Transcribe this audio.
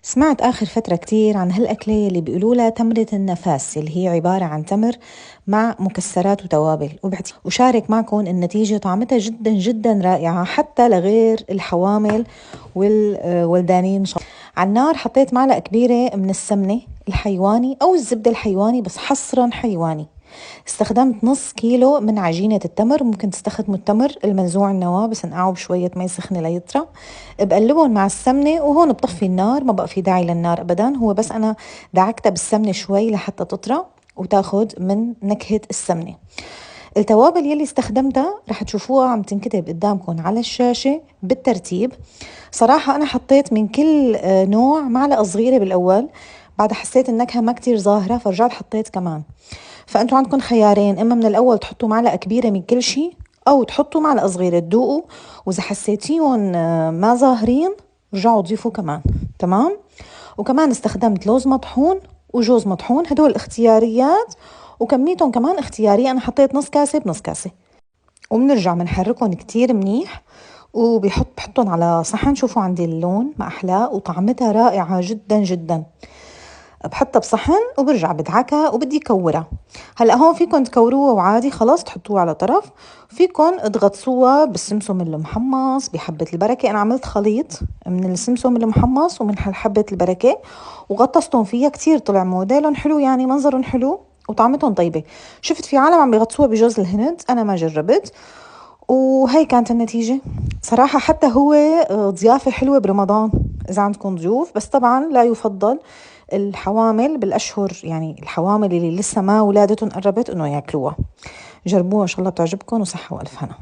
سمعت آخر فترة كتير عن هالأكلة اللي بيقولوا لها تمرة النفاس، اللي هي عبارة عن تمر مع مكسرات وتوابل. وشارك معكم النتيجة طعمتها جدا جدا رائعة حتى لغير الحوامل والولدانين. على النار حطيت معلقة كبيرة من السمنة الحيواني أو الزبدة الحيواني، بس حصرا حيواني. استخدمت نص كيلو من عجينة التمر، ممكن تستخدموا التمر المنزوع النواة بس نقعه بشوية مي سخنة ليطرى. بقلبهم مع السمنة وهون بطفي النار، ما بقى في داعي للنار أبدا، هو بس أنا دعكتها بالسمنة شوي لحتى تطرى وتاخد من نكهة السمنة. التوابل يلي استخدمتها رح تشوفوها عم تنكتب قدامكم على الشاشة بالترتيب. صراحة أنا حطيت من كل نوع معلقة صغيرة بالأول، بعد حسيت النكهة ما كتير ظاهرة فرجعت حطيت كمان. فأنتوا عندكم خيارين، إما من الأول تحطوا معلقة كبيرة من كل شيء أو تحطوا معلقة صغيرة تذوقوا، وإذا حسيتيهم ما ظاهرين رجعوا ضيفوا كمان. تمام. وكمان استخدمت لوز مطحون وجوز مطحون، هدول اختياريات وكميتهم كمان اختيارية، أنا حطيت نص كاسة بنص كاسة. وبنرجع بنحركهم كتير منيح بحطهم على صحن. شوفوا عندي اللون ما أحلاه وطعمتها رائعة جدا جدا. بحطها بصحن وبرجع بدعكها وبدي كورها. هلا هون فيكم تكوروها وعادي خلاص تحطوها على طرف، فيكم تغطسوها بالسمسم المحمص بحبة البركة. أنا عملت خليط من السمسم المحمص ومن حبة البركة وغطستهم فيها، كتير طلع موديلهم حلو، يعني منظرهم حلو وطعمتهم طيبة. شفت في عالم عم بيغطسوها بجوز الهند، أنا ما جربت. وهي كانت النتيجة. صراحة حتى هو ضيافة حلوة برمضان إذا عندكم ضيوف، بس طبعا لا يفضل الحوامل بالأشهر، يعني الحوامل اللي لسه ما ولادتهم قربت إنه ياكلوها. جربوها إن شاء الله بتعجبكم، وصحة وألف هنا.